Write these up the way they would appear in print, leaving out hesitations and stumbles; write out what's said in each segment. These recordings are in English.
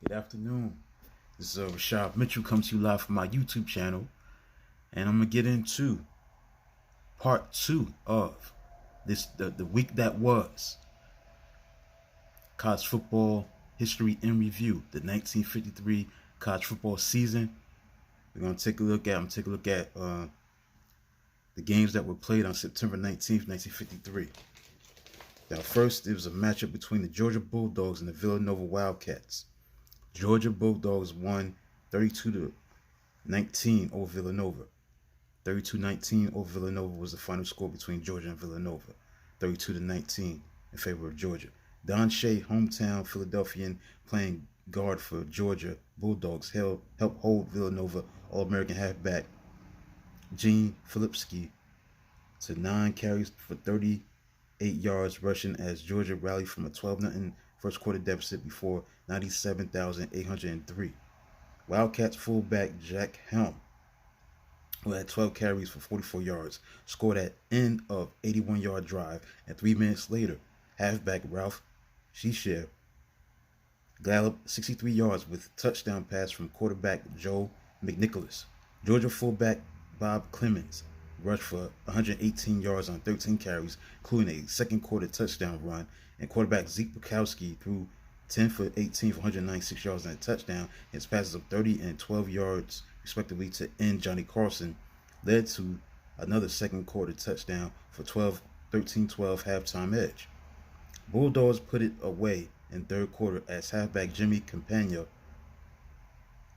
Good afternoon. This is Rashad Mitchell coming to you live from my YouTube channel, and I'm gonna get into part two of the week that was college football history in review, the 1953 college football season. We're gonna take a look at the games that were played on September 19th, 1953. Now, first, it was a matchup between the Georgia Bulldogs and the Villanova Wildcats. Georgia Bulldogs won 32 to 19 over Villanova. 32-19 over Villanova was the final score between Georgia and Villanova. 32 to 19 in favor of Georgia. Don Shea, hometown Philadelphian, playing guard for Georgia Bulldogs, helped hold Villanova All-American halfback Gene Filipski to 9 carries for 38 yards rushing as Georgia rallied from a 12-0 first quarter deficit before 97,803. Wildcats fullback Jack Helm, who had 12 carries for 44 yards, scored at end of 81-yard drive, and 3 minutes later, halfback Ralph Shisher galloped 63 yards with a touchdown pass from quarterback Joe McNicholas. Georgia fullback Bob Clemens rushed for 118 yards on 13 carries, including a second quarter touchdown run, and quarterback Zeke Bukowski threw 10 for 18 for 196 yards and a touchdown. His passes of 30 and 12 yards, respectively, to end Johnny Carson led to another second quarter touchdown for 13-12 halftime edge. Bulldogs put it away in third quarter as halfback Jimmy Campagna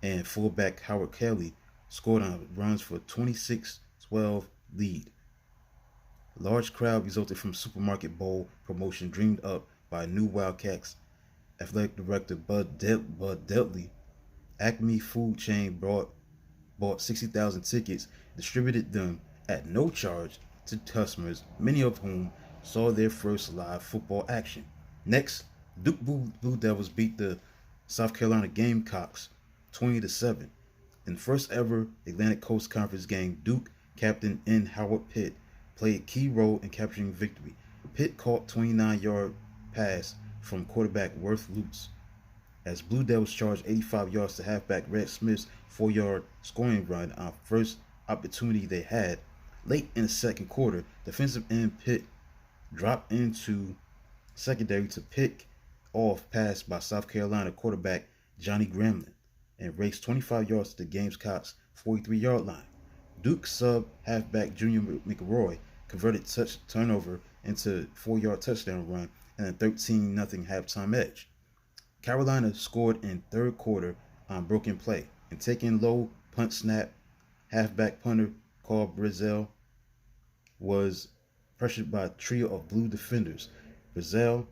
and fullback Howard Kelly scored on runs for 26-12 lead. A large crowd resulted from Supermarket Bowl promotion dreamed up by new Wildcats athletic director Bud Deltley. Acme Food Chain bought 60,000 tickets, distributed them at no charge to customers, many of whom saw their first live football action. Next, Duke Blue Devils beat the South Carolina Gamecocks 20-7. In the first ever Atlantic Coast Conference game, Duke captain N. Howard Pitt played a key role in capturing victory. Pitt caught 29-yard pass from quarterback Worth Lutz as Blue Devils charged 85 yards to halfback Red Smith's 4-yard scoring run on first opportunity they had. Late in the second quarter, defensive end Pitt dropped into secondary to pick off pass by South Carolina quarterback Johnny Gremlin and raced 25 yards to the Gamecocks' 43-yard line. Duke sub halfback Junior McRoy converted turnover into a 4-yard touchdown run and a 13-0 halftime edge. Carolina scored in third quarter on broken play and taking low punt snap. Halfback punter Carl Brazel was pressured by a trio of blue defenders. Brazel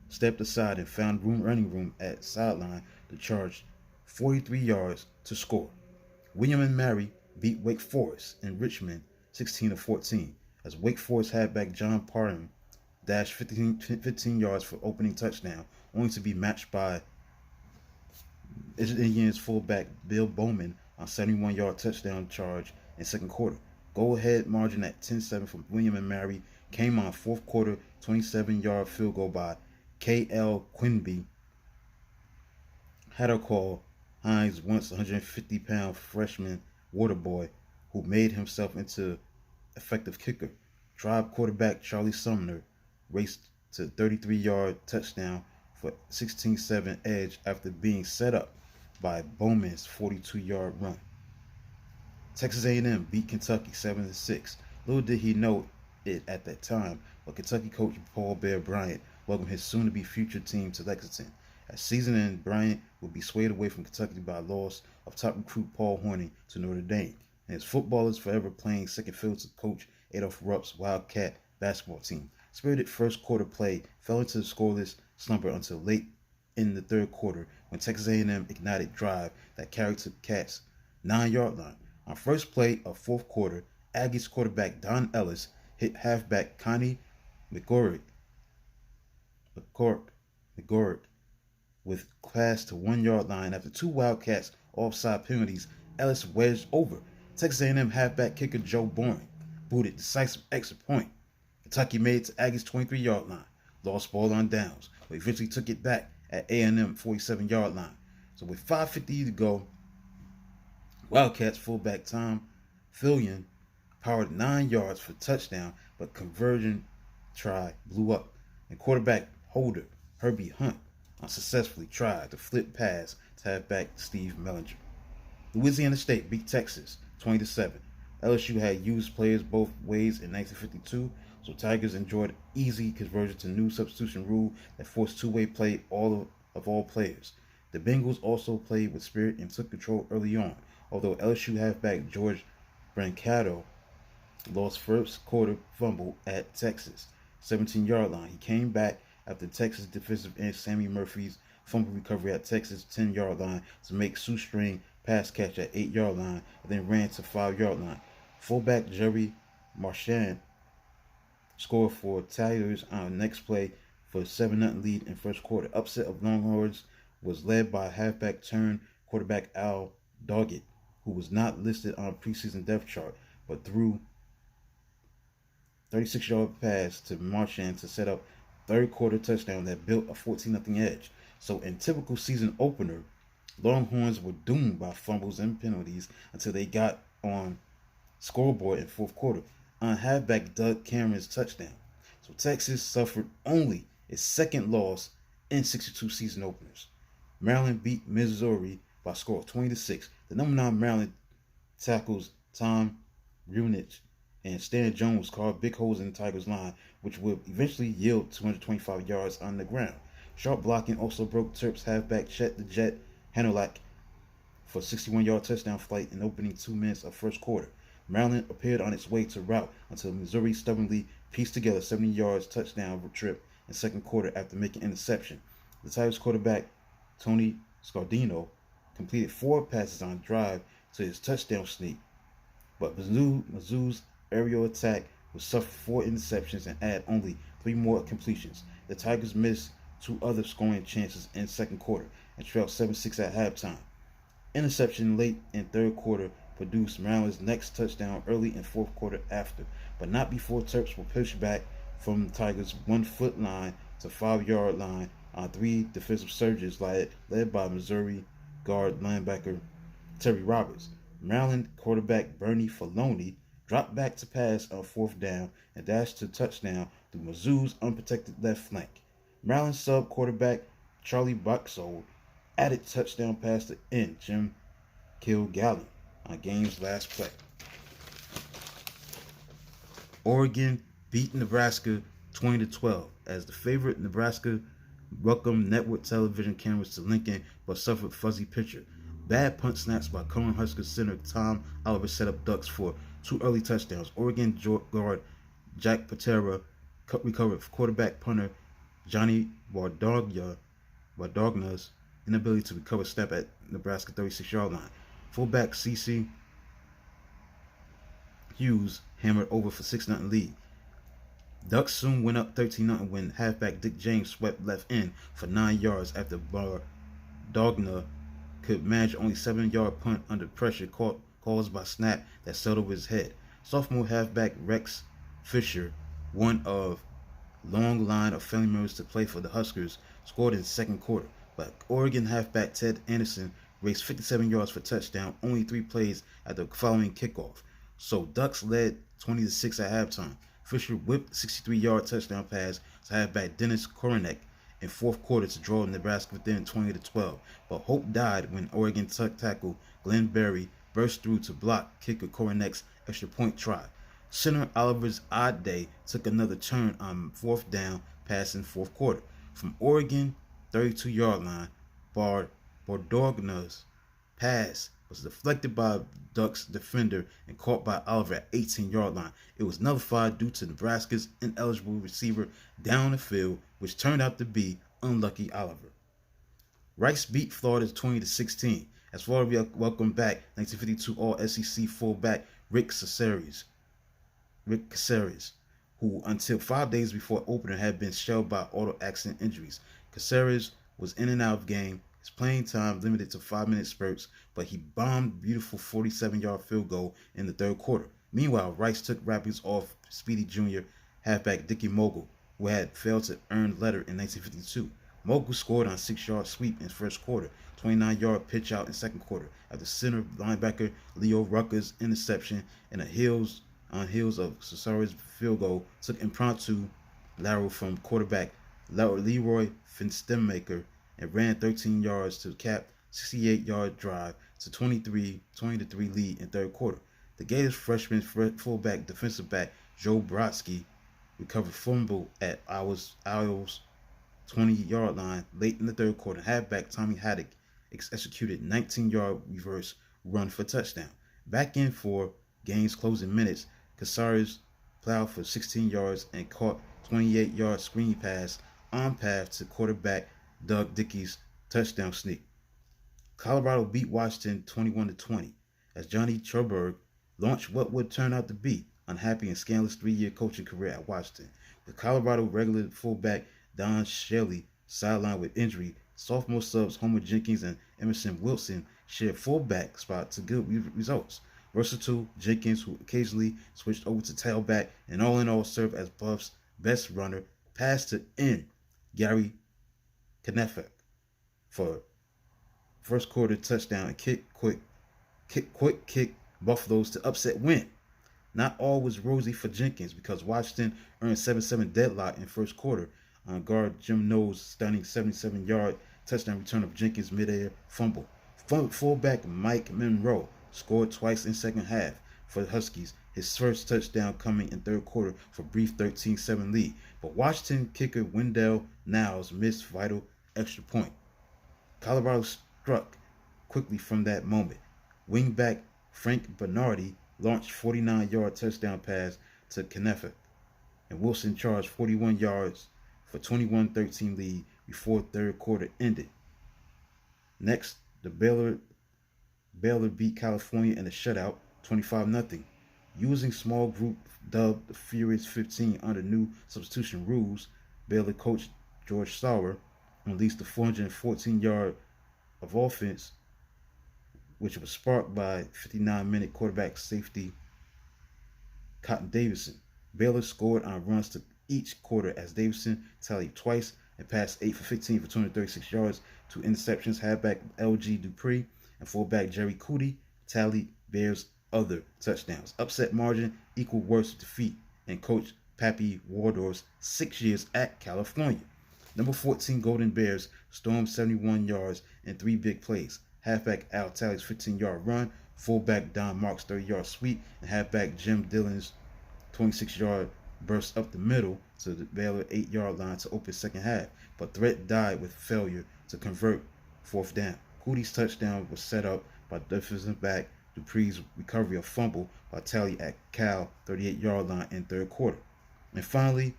stepped aside and found running room at sideline to charge 43 yards to score. William and Mary beat Wake Forest in Richmond 16-14 as Wake Forest halfback John Parham dashed 15 yards for opening touchdown, only to be matched by Indians fullback Bill Bowman on 71-yard touchdown charge in second quarter. Go-ahead margin at 10-7 for William and Mary came on fourth quarter 27-yard field goal by K.L. Quinby. Hadacall Hines, once 150-pound freshman water boy who made himself into effective kicker. Tribe quarterback Charlie Sumner raced to 33-yard touchdown for 16-7 edge after being set up by Bowman's 42-yard run. Texas A&M beat Kentucky 7-6. Little did he know it at that time, but Kentucky coach Paul Bear Bryant welcomed his soon-to-be future team to Lexington. At season end, Bryant would be swayed away from Kentucky by a loss of top recruit Paul Hornung to Notre Dame, and his footballers forever playing second fiddle to coach Adolph Rupp's Wildcat basketball team. Spirited first quarter play fell into the scoreless slumber until late in the third quarter when Texas A&M ignited drive that carried to the Cats' 9-yard line. On first play of fourth quarter, Aggies quarterback Don Ellis hit halfback Connie McGorrick with pass to 1-yard line after 2 Wildcats offside penalties. Ellis wedged over Texas A&M halfback kicker Joe Boring, booted decisive extra point. Kentucky made it to Aggies' 23-yard line, lost ball on downs, but eventually took it back at A&M 47-yard line. So with 5:50 to go, Wildcats fullback Tom Fillion powered 9 yards for touchdown, but conversion try blew up, and quarterback holder Herbie Hunt unsuccessfully tried to flip pass to halfback Steve Mellinger. Louisiana State beat Texas 20-7. LSU had used players both ways in 1952, so Tigers enjoyed easy conversion to new substitution rule that forced two-way play of all players. The Bengals also played with spirit and took control early on, although LSU halfback George Brancato lost first quarter fumble at Texas 17-yard line. He came back after Texas defensive end Sammy Murphy's fumble recovery at Texas 10-yard line to make shoestring pass catch at 8-yard line and then ran to 5-yard line. Fullback Jerry Marchand scored for Tigers on the next play for a 7-0 lead in first quarter. Upset of Longhorns was led by halfback turned quarterback Al Doggett, who was not listed on a preseason depth chart, but threw 36-yard pass to Marchand to set up third quarter touchdown that built a 14-0 edge. So in typical season opener, Longhorns were doomed by fumbles and penalties until they got on scoreboard in fourth quarter on halfback Doug Cameron's touchdown. So Texas suffered only its second loss in 62 season openers. Maryland beat Missouri by a score of 20-6. The number 9 Maryland tackles Tom Runich and Stan Jones carved big holes in the Tigers' line, which would eventually yield 225 yards on the ground. Sharp blocking also broke Terps halfback Chet the Jet Hanulak for a 61-yard touchdown flight in the opening 2 minutes of first quarter. Maryland appeared on its way to rout until Missouri stubbornly pieced together a 70 yards touchdown trip in second quarter after making an interception. The Tigers quarterback Tony Scardino completed 4 passes on drive to his touchdown sneak, but Mizzou's aerial attack would suffer 4 interceptions and add only 3 more completions. The Tigers missed 2 other scoring chances in second quarter and trailed 7-6 at halftime. Interception late in third quarter produced Maryland's next touchdown early in fourth quarter after, but not before Terps were pushed back from the Tigers' 1-foot line to 5-yard line on 3 defensive surges led by Missouri guard linebacker Terry Roberts. Maryland quarterback Bernie Faloney dropped back to pass on fourth down and dashed to touchdown through Mizzou's unprotected left flank. Maryland sub quarterback Charlie Boxall added touchdown pass to end Jim Kilgallen on game's last play. Oregon beat Nebraska 20-12 as the favorite. Nebraska welcomed network television cameras to Lincoln but suffered fuzzy picture. Bad punt snaps by Cornhusker center Tom Oliver set up Ducks for 2 early touchdowns. Oregon guard Jack Patera recovered quarterback punter Johnny Wardogna's inability to recover snap at Nebraska 36-yard line. Fullback C.C. Hughes hammered over for 6-0 lead. Ducks soon went up 13-0 when halfback Dick James swept left end for 9 yards after Wardogna could manage only 7-yard punt under pressure caused by snap that settled over his head. Sophomore halfback Rex Fisher, one of long line of family members to play for the Huskers, scored in the second quarter, but Oregon halfback Ted Anderson raced 57 yards for touchdown only 3 plays at the following kickoff. So Ducks led 20-6 at halftime. Fisher whipped 63-yard touchdown pass to halfback Dennis Koronek in fourth quarter to draw Nebraska within 20-12, but hope died when Oregon tackle Glenn Berry burst through to block kicker Koronek's extra point try. Center Oliver's odd day took another turn on fourth down pass in fourth quarter. From Oregon 32-yard line, Wardogna's pass was deflected by Ducks defender and caught by Oliver at 18-yard line. It was nullified due to Nebraska's ineligible receiver down the field, which turned out to be unlucky Oliver. Rice beat Florida 20-16 as Florida welcomed back 1952 All-SEC fullback Rick Caceres, who until 5 days before opener had been shelled by auto accident injuries. Caceres was in and out of game, his playing time limited to 5-minute spurts, but he bombed a beautiful 47-yard field goal in the third quarter. Meanwhile, Rice took wrappings off Speedy Jr. halfback Dickie Mogul, who had failed to earn letter in 1952. Mogul scored on a 6-yard sweep in first quarter, 29-yard pitch out in second quarter after center linebacker Leo Rucker's interception and heels of Cesar's field goal took impromptu lateral from quarterback Leroy Finstemaker and ran 13 yards to cap 68-yard drive to 20-3 lead in third quarter. The Gators freshman fullback defensive back Joe Brodsky recovered fumble at Iowa's 20-yard line late in the third quarter. Halfback Tommy Haddock executed 19-yard reverse run for touchdown. Back in for game's closing minutes, Casares plowed for 16 yards and caught 28-yard screen pass on path to quarterback Doug Dickey's touchdown sneak. Colorado beat Washington 21-20 as Johnny Cherberg launched what would turn out to be unhappy and scandalous 3-year coaching career at Washington. With Colorado regular fullback Don Shelley sidelined with injury, sophomore subs Homer Jenkins and Emerson Wilson shared fullback spot to good results. Versatile Jenkins, who occasionally switched over to tailback and all in all served as Buff's best runner, passed to end Gary Knefek for first quarter touchdown and kick Buffaloes to upset win. Not all was rosy for Jenkins because Washington earned 7-7 deadlock in first quarter on guard Jim Knowles' stunning 77-yard touchdown return of Jenkins' midair fumble. Fullback Mike Monroe scored twice in second half for the Huskies, his first touchdown coming in third quarter for a brief 13-7 lead. But Washington kicker Wendell Niles missed vital extra point. Colorado struck quickly from that moment. Wingback Frank Bernardi launched 49-yard touchdown pass to Knefek, and Wilson charged 41 yards for 21-13 lead before third quarter ended. Next, the Baylor beat California in a shutout 25-0. Using small group dubbed the Furious 15 under new substitution rules, Baylor coach George Sauer unleashed the 414-yard of offense, which was sparked by 59-minute quarterback safety Cotton Davidson. Baylor scored on runs to each quarter as Davidson tallied twice and passed 8 for 15 for 236 yards, 2 interceptions. Halfback L.G. Dupree and fullback Jerry Coody tallied Bears' other touchdowns. Upset margin equaled worst defeat in Coach Pappy Waldorf's 6 years at California. Number 14 Golden Bears stormed 71 yards in 3 big plays. Halfback Al Talley's 15-yard run, fullback Don Mark's 30-yard sweep, and halfback Jim Dillon's 26-yard burst up the middle to the Baylor 8-yard line to open second half, but threat died with failure to convert fourth down. Coody's touchdown was set up by defensive back Dupree's recovery of fumble by Talley at Cal 38-yard line in third quarter. And finally,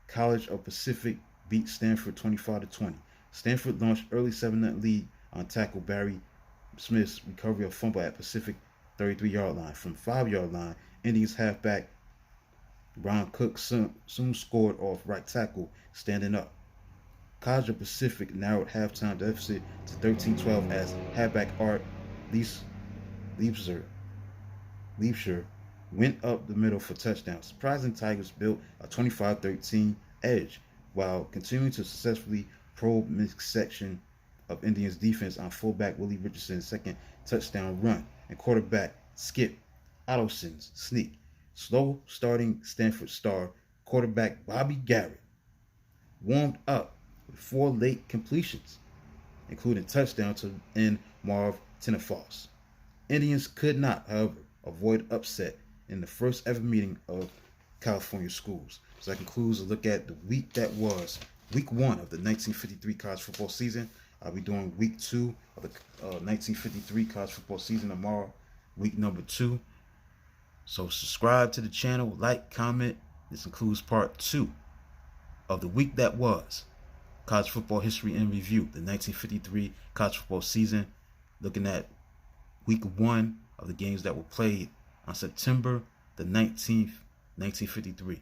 College of Pacific beat Stanford 25-20. Stanford launched early 7-0 lead on tackle Barry Smith's recovery of fumble at Pacific 33-yard line. From 5-yard line, Indians halfback Ron Cook soon scored off right tackle standing up. College of Pacific narrowed halftime deficit to 13-12 as halfback Art Leibscher went up the middle for touchdowns. Surprising Tigers built a 25-13 edge while continuing to successfully probe midsection of Indians defense on fullback Willie Richardson's second touchdown run and quarterback Skip Addison's sneak. Slow starting Stanford star quarterback Bobby Garrett warmed up with 4 late completions, including touchdown to end Marv Tenenfoss. Indians could not, however, avoid upset in the first ever meeting of California schools. So that concludes a look at the week that was week 1 of the 1953 college football season. I'll be doing week 2 of the 1953 college football season tomorrow, week number 2. So subscribe to the channel, like, comment. This includes part 2 of the week that was college football history and review, the 1953 college football season, looking at week 1 of the games that were played on September the 19th, 1953.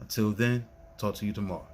Until then, talk to you tomorrow.